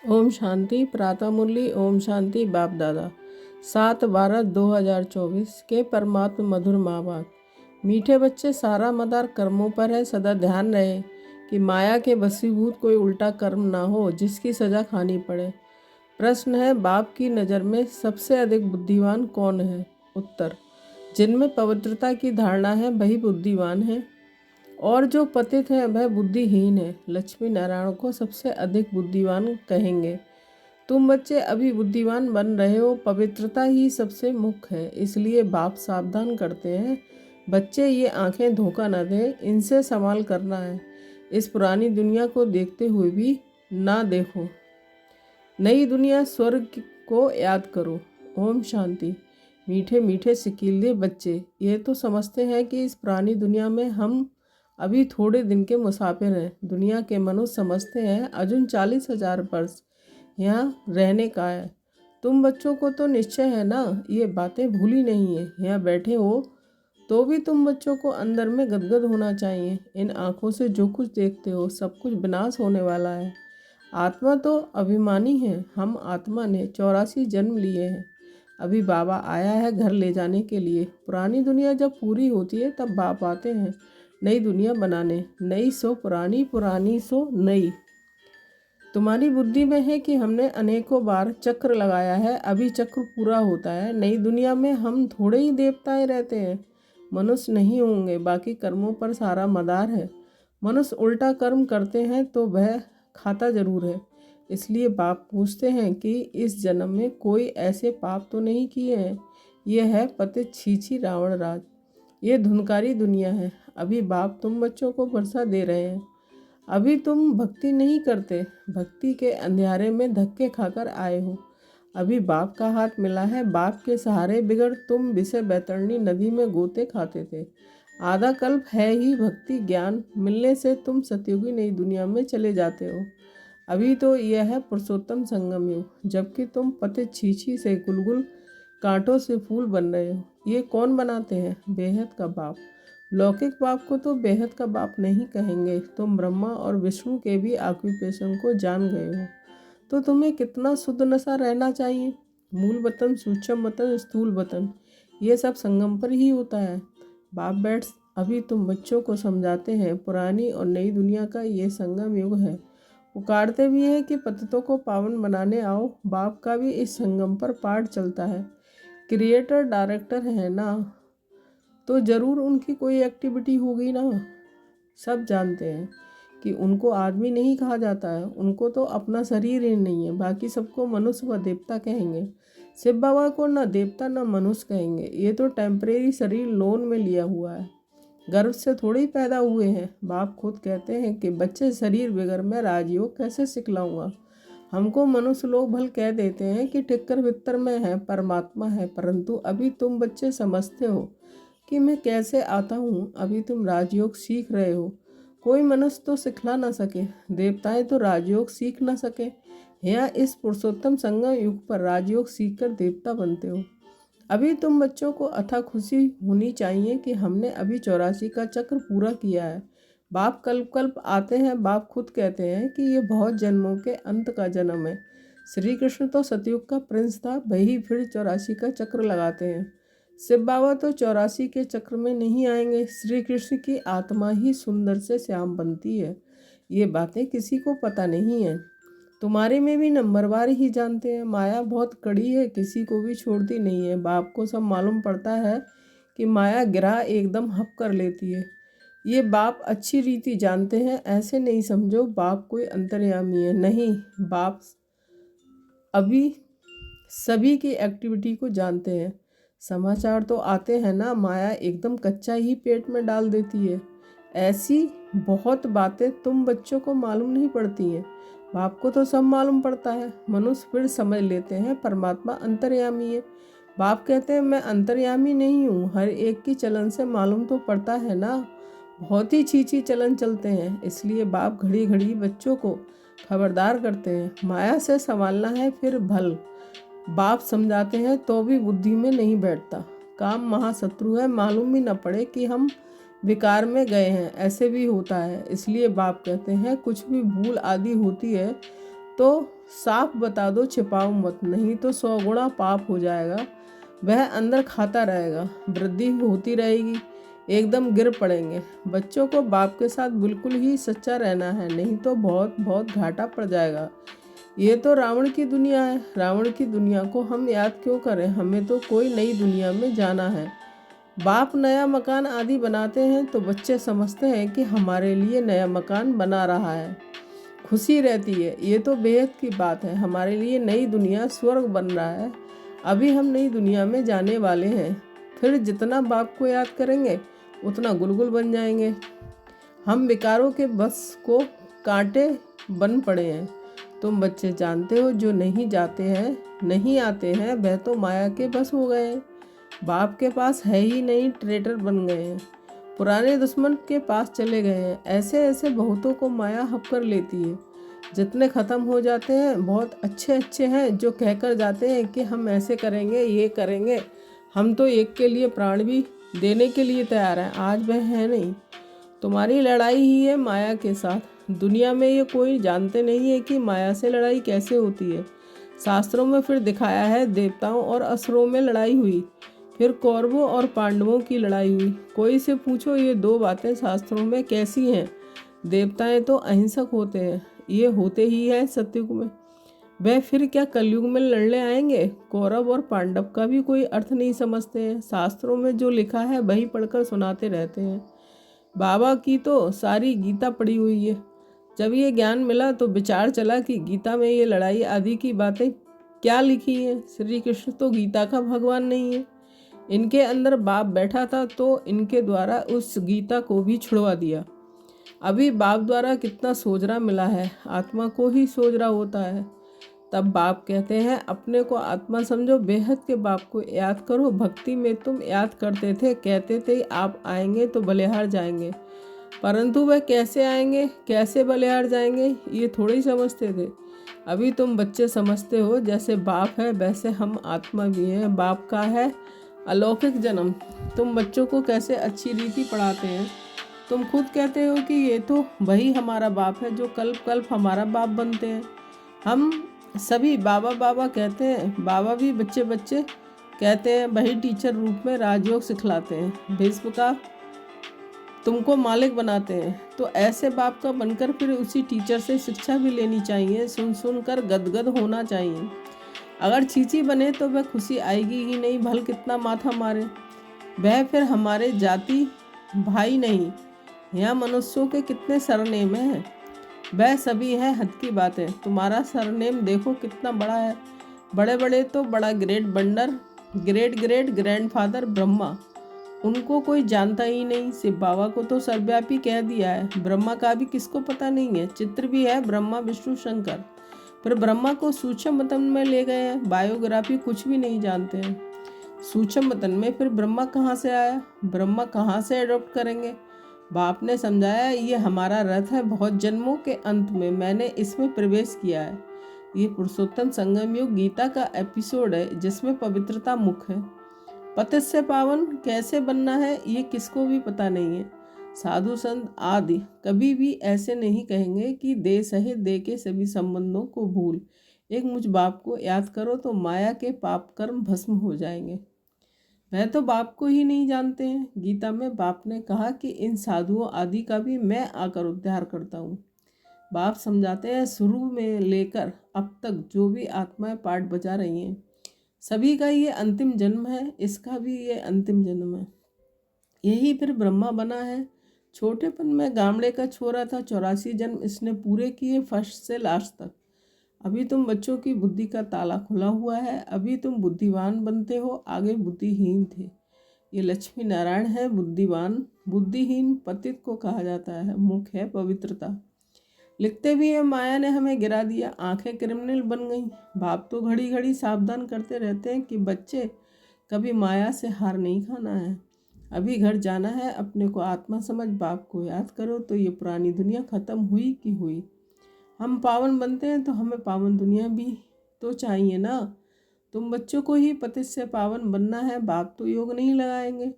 ओम शांति। प्रातः मुरली। ओम शांति। बाप दादा 7/12/2024 के परमात्म मधुर माँ बाप। मीठे बच्चे, सारा मदार कर्मों पर है। सदा ध्यान रहे कि माया के वशीभूत कोई उल्टा कर्म ना हो जिसकी सजा खानी पड़े। प्रश्न है, बाप की नज़र में सबसे अधिक बुद्धिमान कौन है? उत्तर, जिनमें पवित्रता की धारणा है वही बुद्धिमान है, और जो पतित है वह बुद्धिहीन है। लक्ष्मी नारायण को सबसे अधिक बुद्धिमान कहेंगे। तुम बच्चे अभी बुद्धिमान बन रहे हो। पवित्रता ही सबसे मुख्य है, इसलिए बाप सावधान करते हैं, बच्चे ये आंखें धोखा न दें, इनसे संभाल करना है। इस पुरानी दुनिया को देखते हुए भी ना देखो, नई दुनिया स्वर्ग को याद करो। ओम शांति। मीठे मीठे सिकीले बच्चे, ये तो समझते हैं कि इस पुरानी दुनिया में हम अभी थोड़े दिन के मुसाफिर हैं। दुनिया के मनुष्य समझते हैं अजुन 40,000 वर्ष यहाँ रहने का है। तुम बच्चों को तो निश्चय है ना, ये बातें भूली नहीं है। यहाँ बैठे हो तो भी तुम बच्चों को अंदर में गदगद होना चाहिए। इन आँखों से जो कुछ देखते हो सब कुछ विनाश होने वाला है। आत्मा तो अभिमानी है। हम आत्मा ने 84 जन्म लिए हैं। अभी बाबा आया है घर ले जाने के लिए। पुरानी दुनिया जब पूरी होती है तब बाप आते हैं नई दुनिया बनाने। नई सो पुरानी, पुरानी सो नई। तुम्हारी बुद्धि में है कि हमने अनेकों बार चक्र लगाया है, अभी चक्र पूरा होता है। नई दुनिया में हम थोड़े ही देवताएं रहते हैं, मनुष्य नहीं होंगे। बाकी कर्मों पर सारा मदार है। मनुष्य उल्टा कर्म करते हैं तो वह खाता जरूर है। इसलिए बाप पूछते हैं कि इस जन्म में कोई ऐसे पाप तो नहीं किए हैं। यह है पतित छीछी रावण राज। ये धुनकारी दुनिया है। अभी बाप तुम बच्चों को वर्षा दे रहे हैं। अभी तुम भक्ति नहीं करते, भक्ति के अंधेरे में धक्के खाकर आए हो। अभी बाप का हाथ मिला है। बाप के सहारे बिगड़ तुम विषय बैतरणी नदी में गोते खाते थे। आधा कल्प है ही भक्ति ज्ञान मिलने से तुम सतयुगी नई दुनिया में चले जाते हो। अभी तो यह है पुरुषोत्तम संगम युग, जबकि तुम पतित छीछी से गुलगुल कांटों से फूल बन रहे हो। ये कौन बनाते हैं? बेहद का बाप। लौकिक बाप को तो बेहद का बाप नहीं कहेंगे। तुम ब्रह्मा और विष्णु के भी ऑक्यूपेशन को जान गए हो, तो तुम्हें कितना शुद्ध नशा रहना चाहिए। मूल वतन, सूक्ष्म वतन, स्थूल वतन, ये सब संगम पर ही होता है। बाप बैठ अभी तुम बच्चों को समझाते हैं पुरानी और नई दुनिया का ये संगम युग है। पुकारते भी हैं कि पतितों को पावन बनाने आओ। बाप का भी इस संगम पर पाठ चलता है। क्रिएटर डायरेक्टर है ना, तो ज़रूर उनकी कोई एक्टिविटी होगी ना। सब जानते हैं कि उनको आदमी नहीं कहा जाता है, उनको तो अपना शरीर ही नहीं है। बाकी सबको मनुष्य व देवता कहेंगे। शिव बाबा को ना देवता ना मनुष्य कहेंगे। ये तो टेम्परेरी शरीर लोन में लिया हुआ है, गर्भ से थोड़ी पैदा हुए हैं। बाप खुद कहते हैं कि बच्चे शरीर बगैर मैं राजयोग कैसे सिखलाऊंगा। हमको मनुष्य लोग भल कह देते हैं कि टिक्कर वित्तर में है, परमात्मा है, परंतु अभी तुम बच्चे समझते हो कि मैं कैसे आता हूँ। अभी तुम राजयोग सीख रहे हो। कोई मनुष्य तो सिखला ना सके, देवताएं तो राजयोग सीख ना सके। यहाँ इस पुरुषोत्तम संगम युग पर राजयोग सीखकर देवता बनते हो। अभी तुम बच्चों को अथा खुशी होनी चाहिए कि हमने अभी 84 का चक्र पूरा किया है। बाप कल्प कल्प आते हैं। बाप खुद कहते हैं कि ये बहुत जन्मों के अंत का जन्म है। श्री कृष्ण तो सतयुग का प्रिंस था, वही फिर 84 का चक्र लगाते हैं। शिव बाबा तो 84 के चक्र में नहीं आएंगे। श्री कृष्ण की आत्मा ही सुंदर से श्याम बनती है। ये बातें किसी को पता नहीं है। तुम्हारे में भी नंबरवार ही जानते हैं। माया बहुत कड़ी है, किसी को भी छोड़ती नहीं है। बाप को सब मालूम पड़ता है कि माया गिरा एकदम हप कर लेती है। ये बाप अच्छी रीति जानते हैं। ऐसे नहीं समझो बाप कोई अंतर्यामी है, नहीं। बाप अभी सभी की एक्टिविटी को जानते हैं। समाचार तो आते हैं ना, माया एकदम कच्चा ही पेट में डाल देती है। ऐसी बहुत बातें तुम बच्चों को मालूम नहीं पड़ती हैं। बाप को तो सब मालूम पड़ता है। मनुष्य फिर समझ लेते हैं परमात्मा अंतर्यामी है। बाप कहते हैं मैं अंतर्यामी नहीं हूँ, हर एक की चलन से मालूम तो पड़ता है ना। बहुत ही छीछी चलन चलते हैं, इसलिए बाप घड़ी घड़ी बच्चों को खबरदार करते हैं। माया से संभालना है फिर भल। बाप समझाते हैं तो भी बुद्धि में नहीं बैठता। काम महाशत्रु है, मालूम भी न पड़े कि हम विकार में गए हैं। ऐसे भी होता है। इसलिए बाप कहते हैं कुछ भी भूल आदि होती है तो साफ बता दो, छिपाओ मत, नहीं तो 100 गुना पाप हो जाएगा। वह अंदर खाता रहेगा, वृद्धि होती रहेगी, एकदम गिर पड़ेंगे। बच्चों को बाप के साथ बिल्कुल ही सच्चा रहना है, नहीं तो बहुत बहुत घाटा पड़ जाएगा। ये तो रावण की दुनिया है, रावण की दुनिया को हम याद क्यों करें, हमें तो कोई नई दुनिया में जाना है। बाप नया मकान आदि बनाते हैं तो बच्चे समझते हैं कि हमारे लिए नया मकान बना रहा है, खुशी रहती है। ये तो बेहद की बात है, हमारे लिए नई दुनिया स्वर्ग बन रहा है। अभी हम नई दुनिया में जाने वाले हैं, फिर जितना बाप को याद करेंगे उतना गुलगुल बन जाएंगे। हम विकारों के बस को कांटे बन पड़े हैं। तुम बच्चे जानते हो, जो नहीं जाते हैं, नहीं आते हैं, वह तो माया के बस हो गए हैं, बाप के पास है ही नहीं, ट्रेटर बन गए हैं, पुराने दुश्मन के पास चले गए हैं। ऐसे ऐसे बहुतों को माया हप कर लेती है। जितने ख़त्म हो जाते हैं बहुत अच्छे अच्छे हैं, जो कहकर जाते हैं कि हम ऐसे करेंगे, ये करेंगे, हम तो एक के लिए प्राण भी देने के लिए तैयार हैं। आज वह है नहीं। तुम्हारी लड़ाई ही है माया के साथ। दुनिया में ये कोई जानते नहीं है कि माया से लड़ाई कैसे होती है। शास्त्रों में फिर दिखाया है, देवताओं और असुरों में लड़ाई हुई, फिर कौरवों और पांडवों की लड़ाई हुई। कोई से पूछो ये दो बातें शास्त्रों में कैसी हैं। देवताएं तो अहिंसक होते हैं, ये होते ही हैं सतयुग में। वह फिर क्या कलयुग में लड़ने आएंगे। कौरव और पांडव का भी कोई अर्थ नहीं समझते हैं। शास्त्रों में जो लिखा है वही पढ़कर सुनाते रहते हैं। बाबा की तो सारी गीता पढ़ी हुई है। जब ये ज्ञान मिला तो विचार चला कि गीता में ये लड़ाई आदि की बातें क्या लिखी हैं। श्री कृष्ण तो गीता का भगवान नहीं है। इनके अंदर बाप बैठा था तो इनके द्वारा उस गीता को भी छुड़वा दिया। अभी बाप द्वारा कितना सोजरा मिला है, आत्मा को ही सोजरा होता है। तब बाप कहते हैं, अपने को आत्मा समझो, बेहद के बाप को याद करो। भक्ति में तुम याद करते थे, कहते थे आप आएंगे तो बलिहार जाएंगे, परंतु वह कैसे आएंगे, कैसे बलिहार जाएंगे, ये थोड़ी समझते थे। अभी तुम बच्चे समझते हो, जैसे बाप है वैसे हम आत्मा भी हैं। बाप का है अलौकिक जन्म। तुम बच्चों को कैसे अच्छी रीति पढ़ाते हैं। तुम खुद कहते हो कि ये तो वही हमारा बाप है जो कल्प कल्प हमारा बाप बनते हैं। हम सभी बाबा बाबा कहते हैं, बाबा भी बच्चे बच्चे कहते हैं, वही टीचर रूप में राजयोग सिखलाते हैं, भीष्म का तुमको मालिक बनाते हैं। तो ऐसे बाप का बनकर फिर उसी टीचर से शिक्षा भी लेनी चाहिए, सुन सुन कर गदगद होना चाहिए। अगर चीची बने तो वह खुशी आएगी ही नहीं, भल कितना माथा मारे। वह फिर हमारे जाति भाई नहीं। यहाँ मनुष्यों के कितने सरनेम हैं, वह सभी हैं हद की बातें। तुम्हारा सरनेम देखो कितना बड़ा है। बड़े बड़े तो बड़ा ग्रेट बंडर, ग्रेट ग्रेट ग्रैंडफादर ब्रह्मा, उनको कोई जानता ही नहीं। सिर्फ बाबा को तो सर्वव्यापी कह दिया है। ब्रह्मा का भी किसको पता नहीं है। चित्र भी है ब्रह्मा विष्णु शंकर, फिर ब्रह्मा को सूक्ष्म वतन में ले गए हैं। बायोग्राफी कुछ भी नहीं जानते हैं। सूक्ष्म वतन में फिर ब्रह्मा कहाँ से आया, ब्रह्मा कहाँ से अडॉप्ट करेंगे। बाप ने समझाया, ये हमारा रथ है, बहुत जन्मों के अंत में मैंने इसमें प्रवेश किया है। ये पुरुषोत्तम संगम युग गीता का एपिसोड है जिसमें पवित्रता मुख्य है। पतित से पावन कैसे बनना है ये किसको भी पता नहीं है। साधु संत आदि कभी भी ऐसे नहीं कहेंगे कि दे सहे दे के सभी संबंधों को भूल, एक मुझ बाप को याद करो तो माया के पाप कर्म भस्म हो जाएंगे। वह तो बाप को ही नहीं जानते हैं। गीता में बाप ने कहा कि इन साधुओं आदि का भी मैं आकर उद्धार करता हूँ। बाप समझाते हैं, शुरू में लेकर अब तक जो भी आत्माएं पाठ बजा रही हैं, सभी का ये अंतिम जन्म है, इसका भी ये अंतिम जन्म है। यही फिर ब्रह्मा बना है। छोटेपन में गामड़े का छोरा था, 84 जन्म इसने पूरे किए फर्स्ट से लास्ट तक। अभी तुम बच्चों की बुद्धि का ताला खुला हुआ है, अभी तुम बुद्धिवान बनते हो, आगे बुद्धिहीन थे। ये लक्ष्मी नारायण है बुद्धिवान। बुद्धिहीन पतित को कहा जाता है। मुख्य है पवित्रता। लिखते भी है, माया ने हमें गिरा दिया, आंखें क्रिमिनल बन गई। बाप तो घड़ी घड़ी सावधान करते रहते हैं कि बच्चे कभी माया से हार नहीं खाना है। अभी घर जाना है, अपने को आत्मा समझ बाप को याद करो तो ये पुरानी दुनिया खत्म हुई कि हुई। हम पावन बनते हैं तो हमें पावन दुनिया भी तो चाहिए ना। तुम बच्चों को ही पतित से पावन बनना है, बाप तो योग नहीं लगाएंगे।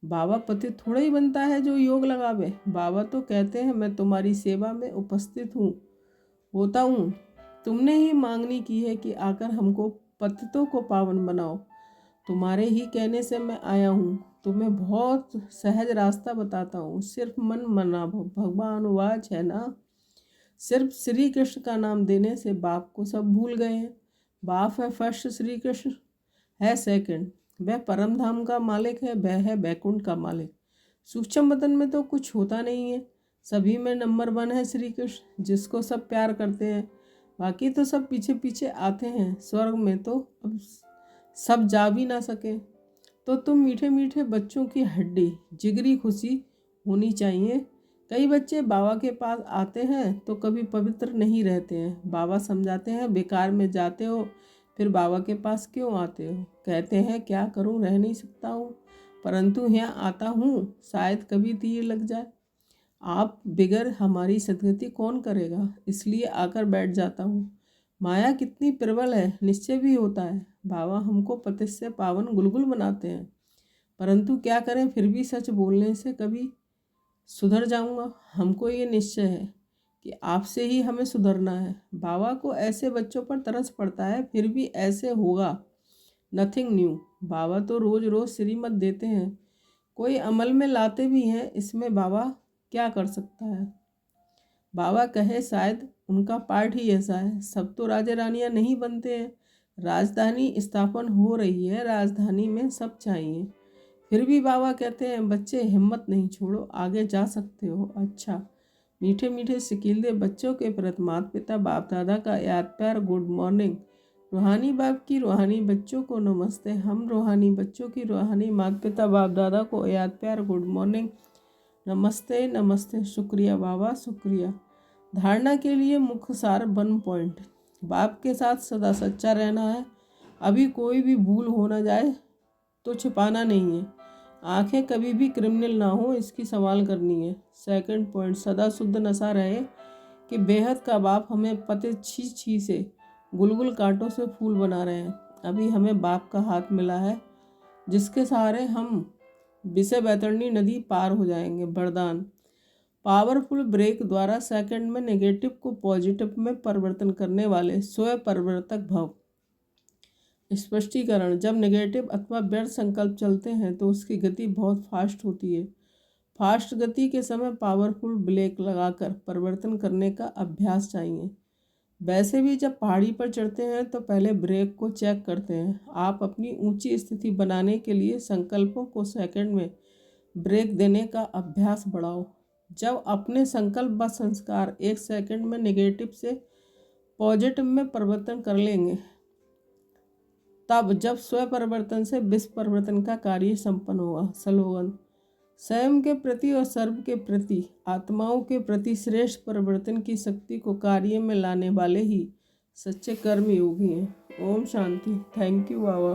बाबा पतित थोड़ा ही बनता है जो योग लगावे। बाबा तो कहते हैं, मैं तुम्हारी सेवा में उपस्थित होता हूँ, तुमने ही मांगनी की है कि आकर हमको पतितों को पावन बनाओ। तुम्हारे ही कहने से मैं आया हूँ। तुम्हें बहुत सहज रास्ता बताता हूँ, सिर्फ मन मना। भगवान वाच है ना, सिर्फ श्री कृष्ण का नाम देने से बाप को सब भूल गए हैं। बाप है फर्स्ट, श्री कृष्ण है सेकंड। वह परम धाम का मालिक है, वह है बैकुंठ का मालिक। सूक्ष्म बदन में तो कुछ होता नहीं है, सभी में नंबर 1 है श्री कृष्ण, जिसको सब प्यार करते हैं। बाकी तो सब पीछे पीछे आते हैं। स्वर्ग में तो अब सब जा भी ना सके। तो तुम मीठे मीठे बच्चों की हड्डी जिगरी खुशी होनी चाहिए। कई बच्चे बाबा के पास आते हैं तो कभी पवित्र नहीं रहते हैं। बाबा समझाते हैं, बेकार में जाते हो, फिर बाबा के पास क्यों आते हो। कहते हैं क्या करूं, रह नहीं सकता हूँ, परंतु यहाँ आता हूँ, शायद कभी तीर लग जाए। आप बिगर हमारी सदगति कौन करेगा, इसलिए आकर बैठ जाता हूँ। माया कितनी प्रबल है, निश्चय भी होता है। बाबा हमको पति से पावन गुलगुल बनाते हैं, परंतु क्या करें, फिर भी सच बोलने से कभी सुधर जाऊंगा। हमको ये निश्चय है कि आपसे ही हमें सुधरना है। बाबा को ऐसे बच्चों पर तरस पड़ता है, फिर भी ऐसे होगा। Nothing new. बाबा तो रोज़ रोज़ श्रीमत देते हैं, कोई अमल में लाते भी हैं, इसमें बाबा क्या कर सकता है। बाबा कहे शायद उनका पार्ट ही ऐसा है। सब तो राजा रानियां नहीं बनते हैं। राजधानी स्थापन हो रही है, राजधानी में सब चाहिए। फिर भी बाबा कहते हैं बच्चे हिम्मत नहीं छोड़ो, आगे जा सकते हो। अच्छा, मीठे मीठे सिकीले बच्चों के प्रति माता पिता बाप दादा का याद प्यार गुड मॉर्निंग। रूहानी बाप की रूहानी बच्चों को नमस्ते। हम रूहानी बच्चों की रूहानी माता पिता बाप दादा को याद प्यार गुड मॉर्निंग, नमस्ते नमस्ते। शुक्रिया बाबा, शुक्रिया। धारणा के लिए मुख्य सार 1 पॉइंट। बाप के साथ सदा सच्चा रहना है। अभी कोई भी भूल हो ना जाए तो छिपाना नहीं है। आंखें कभी भी क्रिमिनल ना हो, इसकी संभाल करनी है। 2 पॉइंट, सदा शुद्ध नशा रहे कि बेहद का बाप हमें पते छी छी से गुलगुल कांटों से फूल बना रहे हैं। अभी हमें बाप का हाथ मिला है, जिसके सहारे हम विषय बैतरणी नदी पार हो जाएंगे। वरदान, पावरफुल ब्रेक द्वारा सेकंड में नेगेटिव को पॉजिटिव में परिवर्तन करने वाले स्वयं परिवर्तक भव। स्पष्टीकरण, जब नेगेटिव अथवा व्यर्थ संकल्प चलते हैं तो उसकी गति बहुत फास्ट होती है। फास्ट गति के समय पावरफुल ब्रेक लगाकर परिवर्तन करने का अभ्यास चाहिए। वैसे भी जब पहाड़ी पर चढ़ते हैं तो पहले ब्रेक को चेक करते हैं। आप अपनी ऊंची स्थिति बनाने के लिए संकल्पों को सेकंड में ब्रेक देने का अभ्यास बढ़ाओ। जब अपने संकल्प व संस्कार 1 सेकंड में नेगेटिव से पॉजिटिव में परिवर्तन कर लेंगे, तब जब स्व परिवर्तन से विश्व परिवर्तन का कार्य संपन्न होगा। स्लोगन, स्वयं के प्रति और सर्व के प्रति, आत्माओं के प्रति श्रेष्ठ परिवर्तन की शक्ति को कार्य में लाने वाले ही सच्चे कर्म योगी हैं। ओम शांति। Thank you Baba.